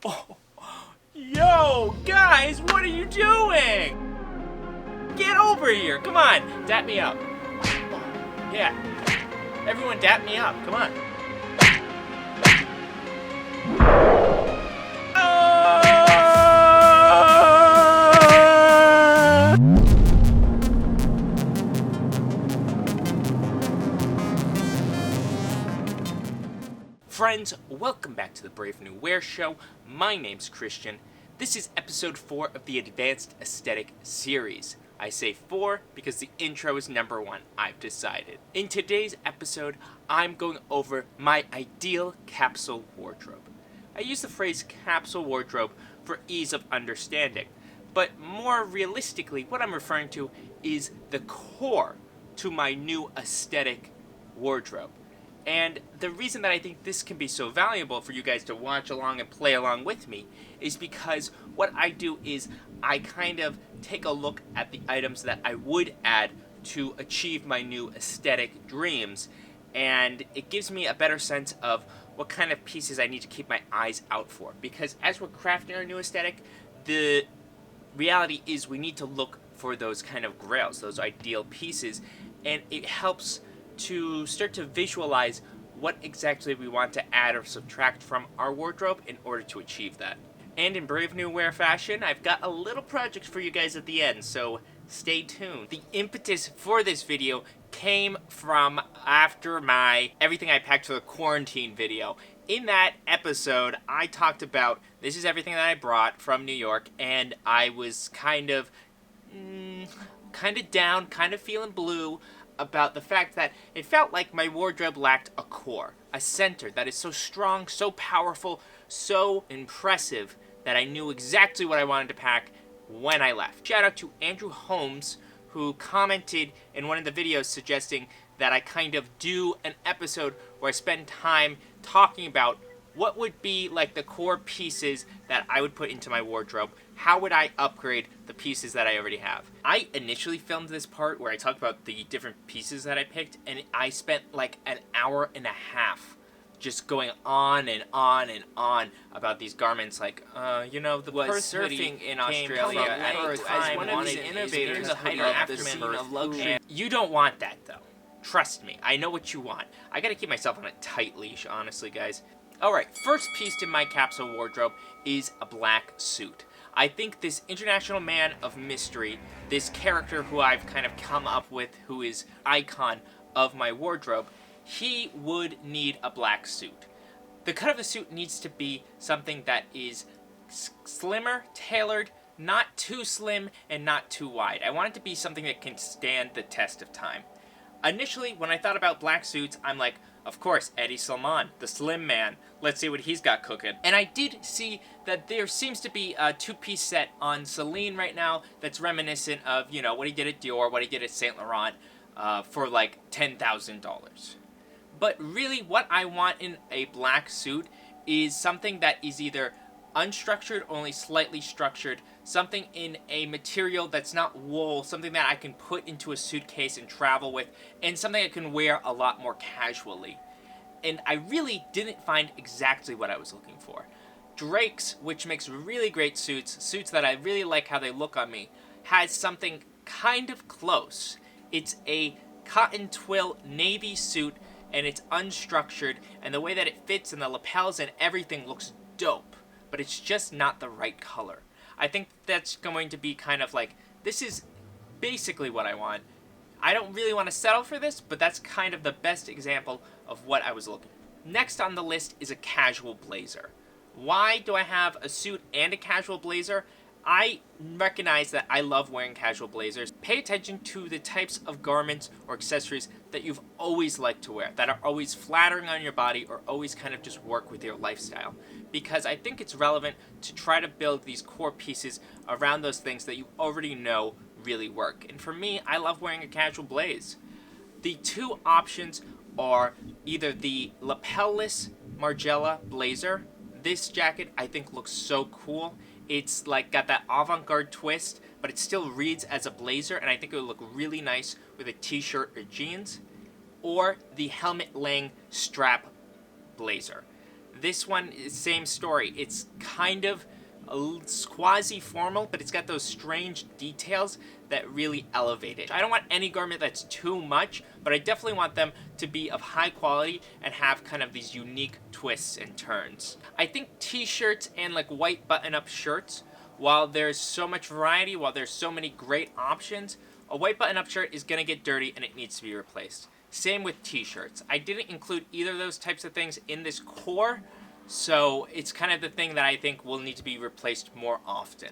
Oh, yo, guys, what are you doing? Get over here. Come on, dap me up. Yeah. Everyone dap me up. Come on. Friends, welcome back to the Brave New Wear Show. My name's Christian. This is episode 4 of the Advanced Aesthetic series. I say 4 because the intro is number 1, I've decided. In today's episode, I'm going over my ideal capsule wardrobe. I use the phrase capsule wardrobe for ease of understanding, but more realistically, what I'm referring to is the core to my new aesthetic wardrobe. And the reason that I think this can be so valuable for you guys to watch along and play along with me is because what I do is I kind of take a look at the items that I would add to achieve my new aesthetic dreams, and it gives me a better sense of what kind of pieces I need to keep my eyes out for. Because as we're crafting our new aesthetic, the reality is we need to look for those kind of grails, those ideal pieces, and it helps to start to visualize what exactly we want to add or subtract from our wardrobe in order to achieve that. And in Brave New Wear fashion, I've got a little project for you guys at the end, so stay tuned. The impetus for this video came from after my Everything I Packed for the Quarantine video. In that episode, I talked about this is everything that I brought from New York, and I was kind of down, kind of feeling blue about the fact that it felt like my wardrobe lacked a core, a center that is so strong, so powerful, so impressive that I knew exactly what I wanted to pack when I left. Shout out to Andrew Holmes, who commented in one of the videos suggesting that I kind of do an episode where I spend time talking about what would be like the core pieces that I would put into my wardrobe. How would I upgrade the pieces that I already have? I initially filmed this part where I talked about the different pieces that I picked, and I spent like an hour and a half just going on and on and on about these garments. Like, the was surfing in Australia as one of the innovators of the scene of luxury. You don't want that, though. Trust me, I know what you want. I gotta keep myself on a tight leash, honestly, guys. Alright, first piece in my capsule wardrobe is a black suit. I think this international man of mystery, this character who I've kind of come up with, who is icon of my wardrobe, he would need a black suit. The cut of the suit needs to be something that is slimmer, tailored, not too slim and not too wide. I want it to be something that can stand the test of time. Initially, when I thought about black suits, I'm like, of course, Eddie Salman, the slim man. Let's see what he's got cooking. And I did see that there seems to be a two-piece set on Celine right now that's reminiscent of, what he did at Dior, what he did at Saint Laurent, for like $10,000. But really, what I want in a black suit is something that is either unstructured, only slightly structured, something in a material that's not wool, something that I can put into a suitcase and travel with, and something I can wear a lot more casually. And I really didn't find exactly what I was looking for. Drake's, which makes really great suits that I really like how they look on me, has something kind of close. It's a cotton twill navy suit, and it's unstructured, and the way that it fits and the lapels and everything looks dope, but it's just not the right color. I think that's going to be kind of like, this is basically what I want. I don't really want to settle for this, but that's kind of the best example of what I was looking for. Next on the list is a casual blazer. Why do I have a suit and a casual blazer? I recognize that I love wearing casual blazers. Pay attention to the types of garments or accessories that you've always liked to wear, that are always flattering on your body or always kind of just work with your lifestyle. Because I think it's relevant to try to build these core pieces around those things that you already know really work. And for me, I love wearing a casual blaze. The two options are either the lapel-less Margiela blazer. This jacket I think looks so cool. It's like got that avant-garde twist, but it still reads as a blazer, and I think it would look really nice with a t-shirt or jeans. Or the helmet-laying strap blazer. This one is same story. It's kind of quasi-formal, but it's got those strange details that really elevate it. I don't want any garment that's too much, but I definitely want them to be of high quality and have kind of these unique twists and turns. I think t-shirts and like white button-up shirts, while there's so much variety, while there's so many great options, a white button-up shirt is gonna get dirty and it needs to be replaced. Same with t-shirts. I didn't include either of those types of things in this core, so it's kind of the thing that I think will need to be replaced more often.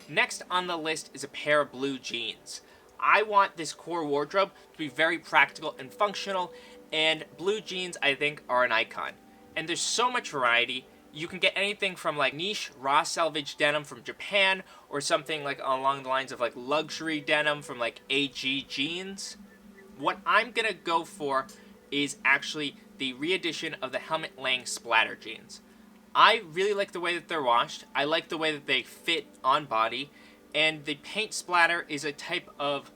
Next on the list is a pair of blue jeans. I want this core wardrobe to be very practical and functional, and blue jeans I think are an icon. And there's so much variety. You can get anything from like niche raw selvage denim from Japan, or something like along the lines of like luxury denim from like AG jeans. What I'm gonna go for is actually the re-edition of the Helmut Lang splatter jeans. I really like the way that they're washed. I like the way that they fit on body, and the paint splatter is a type of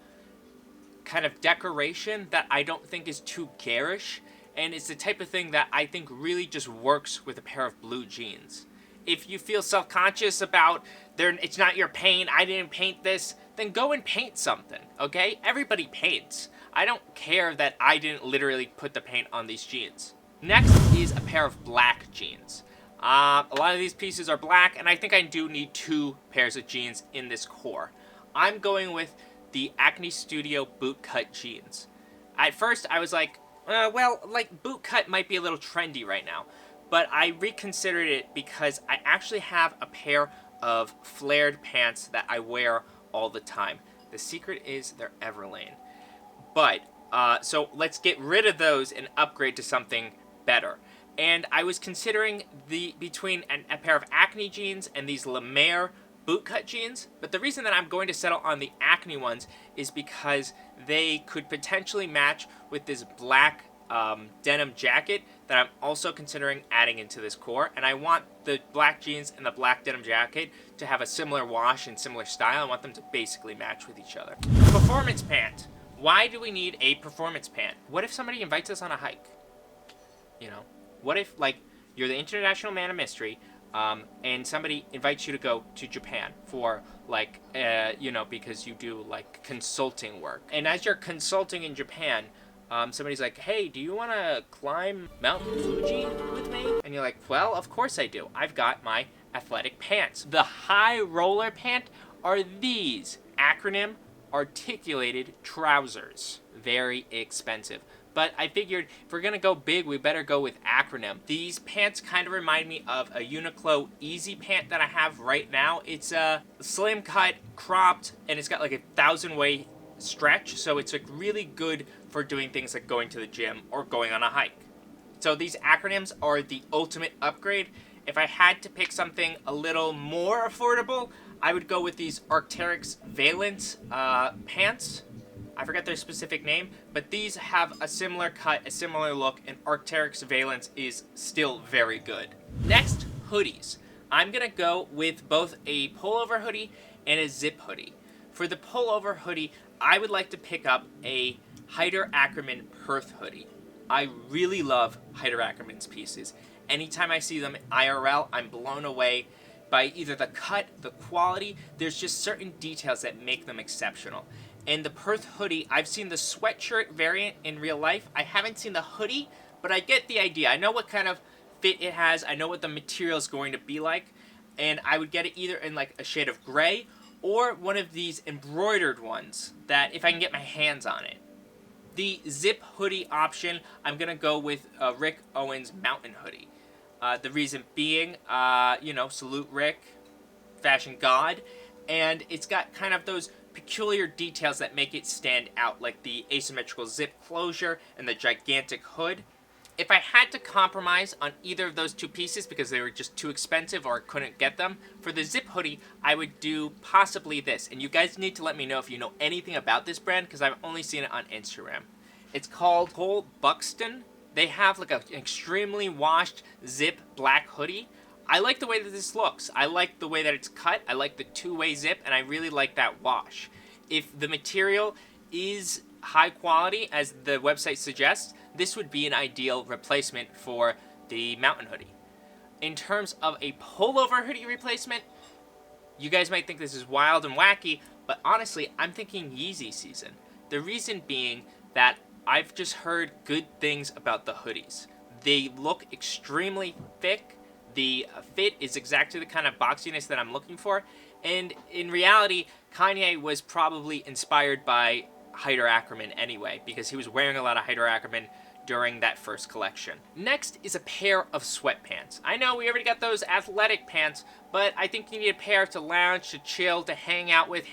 kind of decoration that I don't think is too garish, and it's the type of thing that I think really just works with a pair of blue jeans. If you feel self-conscious about it's not your paint, I didn't paint this, then go and paint something, okay? Everybody paints. I don't care that I didn't literally put the paint on these jeans. Next is a pair of black jeans. A lot of these pieces are black, and I think I do need 2 pairs of jeans in this core. I'm going with the Acne Studio bootcut jeans. At first, I was like, well, like, bootcut might be a little trendy right now. But I reconsidered it because I actually have a pair of flared pants that I wear all the time. The secret is they're Everlane. But, so let's get rid of those and upgrade to something better. And I was considering between a pair of Acne jeans and these Le Mer bootcut jeans, but the reason that I'm going to settle on the Acne ones is because they could potentially match with this black denim jacket that I'm also considering adding into this core, and I want the black jeans and the black denim jacket to have a similar wash and similar style. I want them to basically match with each other. Performance pant. Why do we need a performance pant? What if somebody invites us on a hike? You know? What if, like, you're the international man of mystery, and somebody invites you to go to Japan for, like, you know, because you do, like, consulting work. And as you're consulting in Japan, somebody's like, hey, do you want to climb Mount Fuji with me? And you're like, well, of course I do. I've got my athletic pants. The high roller pant are these acronym articulated trousers. Very expensive. But I figured if we're going to go big, we better go with acronym. These pants kind of remind me of a Uniqlo Easy pant that I have right now. It's a slim cut, cropped, and it's got like 1,000-way stretch. So it's like really good for doing things like going to the gym or going on a hike. So these acronyms are the ultimate upgrade. If I had to pick something a little more affordable, I would go with these Arc'teryx Valence pants. I forget their specific name, but these have a similar cut, a similar look, and Arc'teryx Valence is still very good. Next, hoodies. I'm gonna go with both a pullover hoodie and a zip hoodie. For the pullover hoodie, I would like to pick up a Heider Ackerman Perth hoodie. I really love Heider Ackerman's pieces. Anytime I see them IRL, I'm blown away by either the cut, the quality. There's just certain details that make them exceptional. And the Perth hoodie, I've seen the sweatshirt variant in real life. I haven't seen the hoodie, but I get the idea. I know what kind of fit it has. I know what the material is going to be like. And I would get it either in like a shade of gray or one of these embroidered ones that if I can get my hands on it. The zip hoodie option, I'm going to go with Rick Owens Mountain hoodie. The reason being, you know, salute Rick, fashion god. And it's got kind of those peculiar details that make it stand out, like the asymmetrical zip closure and the gigantic hood. If I had to compromise on either of those two pieces because they were just too expensive or couldn't get them, for the zip hoodie, I would do possibly this. And you guys need to let me know if you know anything about this brand because I've only seen it on Instagram. It's called Cole Buxton. They have like an extremely washed zip black hoodie. I like the way that this looks. I like the way that it's cut. I like the two-way zip, and I really like that wash. If the material is high quality, as the website suggests, this would be an ideal replacement for the mountain hoodie. In terms of a pullover hoodie replacement, you guys might think this is wild and wacky, but honestly, I'm thinking Yeezy season. The reason being that I've just heard good things about the hoodies. They look extremely thick. The fit is exactly the kind of boxiness that I'm looking for. And in reality, Kanye was probably inspired by Hyder Ackerman anyway, because he was wearing a lot of Hyder Ackerman during that first collection. Next is a pair of sweatpants. I know we already got those athletic pants, but I think you need a pair to lounge, to chill, to hang out with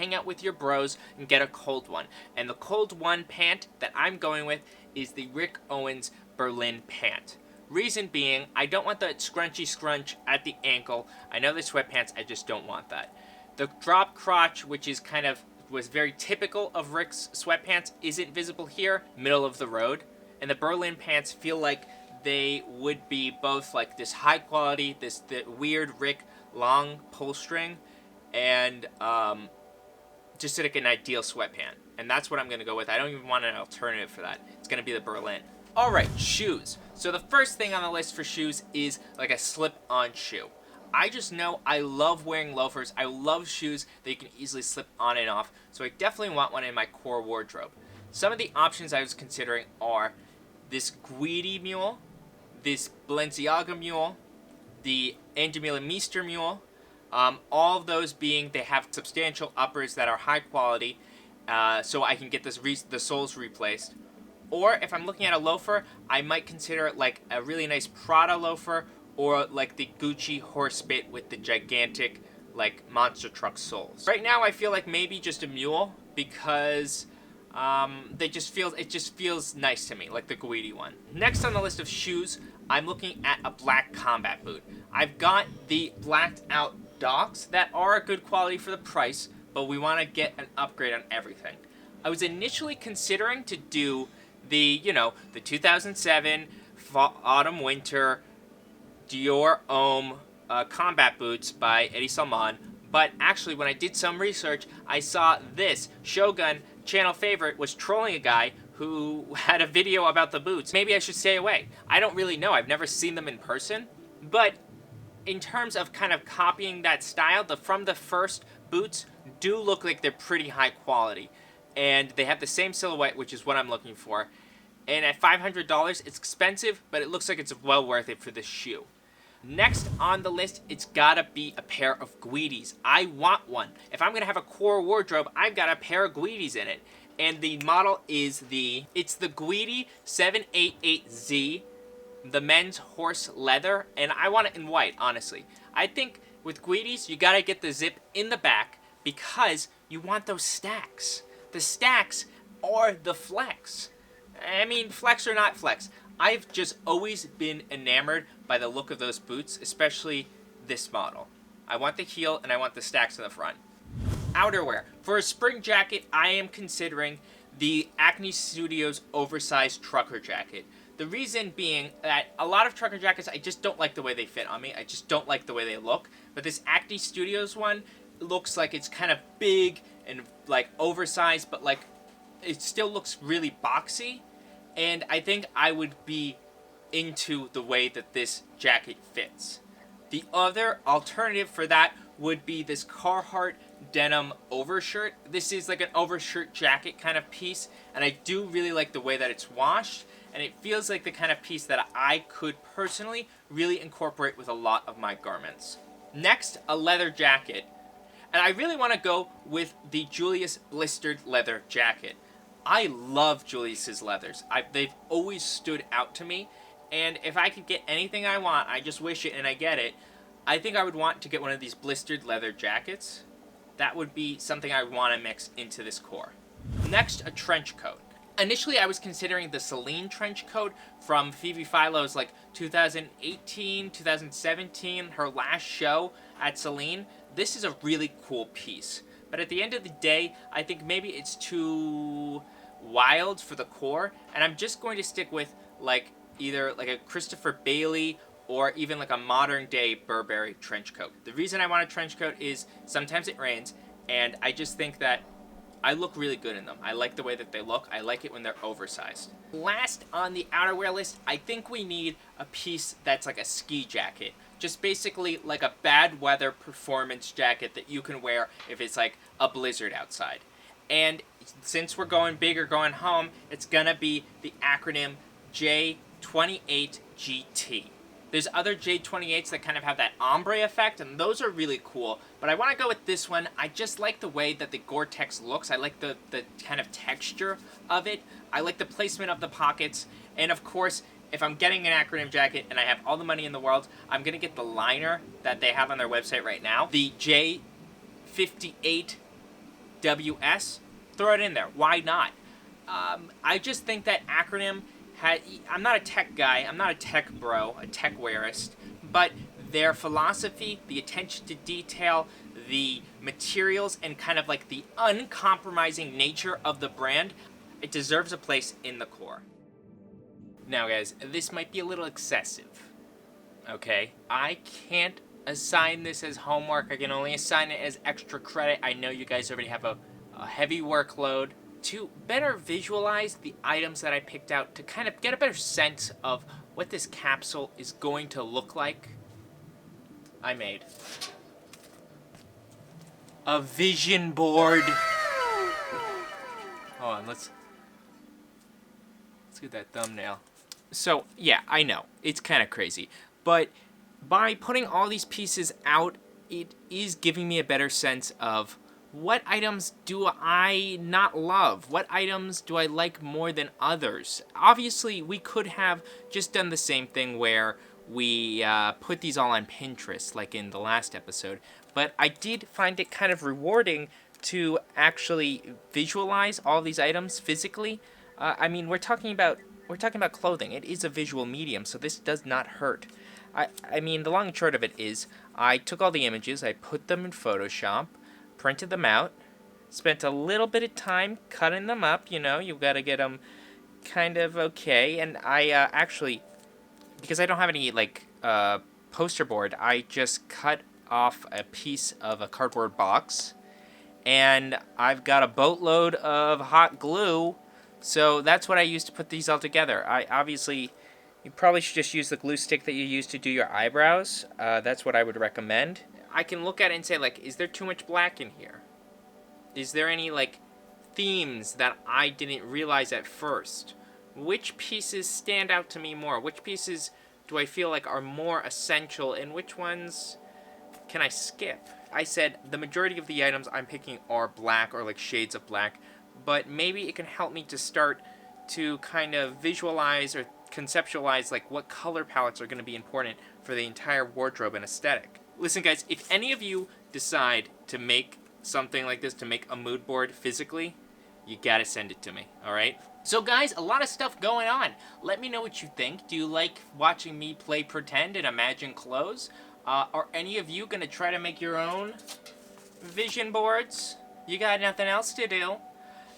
your bros, and get a cold one. And the cold one pant that I'm going with is the Rick Owens Berlin pant. Reason being, I don't want the scrunchy scrunch at the ankle. I know the sweatpants, I just don't want that. The drop crotch, which is was very typical of Rick's sweatpants, isn't visible here, middle of the road. And the Berlin pants feel like they would be both like this high quality, the weird Rick long pull string, and just like an ideal sweatpant. And that's what I'm going to go with. I don't even want an alternative for that. It's going to be the Berlin. Alright, shoes. So the first thing on the list for shoes is like a slip-on shoe. I just know I love wearing loafers. I love shoes that you can easily slip on and off. So I definitely want one in my core wardrobe. Some of the options I was considering are this Guidi mule, this Balenciaga mule, the Angemila Meester mule, all of those being they have substantial uppers that are high quality, so I can get the soles replaced. Or if I'm looking at a loafer, I might consider like a really nice Prada loafer, or like the Gucci Horsebit with the gigantic like monster truck soles. Right now I feel like maybe just a mule, because it just feels nice to me, like the Guidi one. Next on the list of shoes, I'm looking at a black combat boot. I've got the blacked out Docs that are a good quality for the price, but we want to get an upgrade on everything. I was initially considering to do the 2007 autumn winter Dior Homme combat boots by Eddie Salman, but actually when I did some research, I saw this Shogun channel favorite was trolling a guy who had a video about the boots. Maybe I should stay away. I don't really know. I've never seen them in person. But in terms of kind of copying that style, from the first boots do look like they're pretty high quality. And they have the same silhouette, which is what I'm looking for. And at $500, it's expensive, but it looks like it's well worth it for this shoe. Next on the list, it's gotta be a pair of Guidis. I want one. If I'm gonna have a core wardrobe, I've got a pair of Guidis in it. And the model is it's the Guidi 788Z, the men's horse leather, and I want it in white, honestly. I think with Guidis, you gotta get the zip in the back because you want those stacks. The stacks are the flex. I mean, flex or not flex. I've just always been enamored by the look of those boots, especially this model. I want the heel and I want the stacks in the front. Outerwear. For a spring jacket, I am considering the Acne Studios oversized trucker jacket. The reason being that a lot of trucker jackets, I just don't like the way they fit on me. I just don't like the way they look. But this Acne Studios one looks like it's kind of big and like oversized, but like it still looks really boxy. And I think I would be into the way that this jacket fits. The other alternative for that would be this Carhartt denim overshirt. This is like an overshirt jacket kind of piece, and I do really like the way that it's washed, and it feels like the kind of piece that I could personally really incorporate with a lot of my garments. Next, a leather jacket. And I really want to go with the Julius blistered leather jacket. I love Julius's leathers. They've always stood out to me, and if I could get anything I want, I just wish it and I get it, I think I would want to get one of these blistered leather jackets. That would be something I would want to mix into this core. Next, a trench coat. Initially, I was considering the Celine trench coat from Phoebe Philo's like 2018, 2017, her last show at Celine. This is a really cool piece. But at the end of the day, I think maybe it's too wild for the core, and I'm just going to stick with like either like a Christopher Bailey or even like a modern day Burberry trench coat. The reason I want a trench coat is sometimes it rains, and I just think that I look really good in them. I like the way that they look. I like it when they're oversized. Last on the outerwear list, I think we need a piece that's like a ski jacket. just basically like a bad weather performance jacket that you can wear if it's like a blizzard outside. And since we're going big or going home, it's gonna be the acronym J28GT. There's other J28s that kind of have that ombre effect, and those are really cool. But I want to go with this one. I just like the way that the Gore-Tex looks. I like the kind of texture of it. I like the placement of the pockets. And of course, if I'm getting an acronym jacket and I have all the money in the world, I'm going to get the liner that they have on their website right now. The J58WS. Throw it in there. Why not? I just think that acronym... I'm not a tech guy, I'm not a tech bro, a tech wearist, but their philosophy, the attention to detail, the materials, and kind of like the uncompromising nature of the brand, it deserves a place in the core. Now guys, this might be a little excessive, okay? I can't assign this as homework, I can only assign it as extra credit. I know you guys already have a heavy workload. To better visualize the items that I picked out, to kind of get a better sense of what this capsule is going to look like, I made a vision board. Hold on, let's get that thumbnail. So, yeah, I know, it's kind of crazy, but by putting all these pieces out, it is giving me a better sense of what items do I not love? What items do I like more than others? Obviously, we could have just done the same thing where we put these all on Pinterest, like in the last episode. But I did find it kind of rewarding to actually visualize all these items physically. I mean, we're talking about clothing. It is a visual medium, so this does not hurt. I mean, the long and short of it is, I took all the images, I put them in Photoshop, printed them out, spent a little bit of time cutting them up, you know, you've got to get them kind of okay, and I actually, because I don't have any, like, poster board, I just cut off a piece of a cardboard box, and I've got a boatload of hot glue, so that's what I used to put these all together. Obviously, you probably should just use the glue stick that you use to do your eyebrows. That's what I would recommend. I can look at it and say, like, is there too much black in here? Is there any, like, themes that I didn't realize at first? Which pieces stand out to me more? Which pieces do I feel like are more essential, and which ones can I skip? I said the majority of the items I'm picking are black or, like, shades of black, but maybe it can help me to start to kind of visualize or conceptualize, like, what color palettes are going to be important for the entire wardrobe and aesthetic. Listen, guys, if any of you decide to make something like this, to make a mood board physically, you gotta send it to me, alright? So, guys, a lot of stuff going on. Let me know what you think. Do you like watching me play pretend and imagine clothes? Are any of you gonna try to make your own vision boards? You got nothing else to do.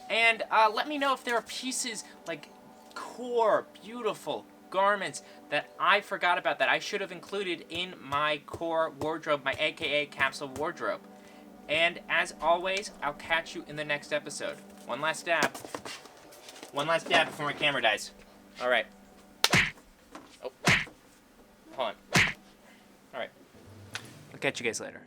And let me know if there are pieces, like core, beautiful garments that I forgot about that I should have included in my core wardrobe, my AKA capsule wardrobe. And as always, I'll catch you in the next episode. One last dab. One last dab before my camera dies. Alright. Oh. Hold on. Alright. I'll catch you guys later.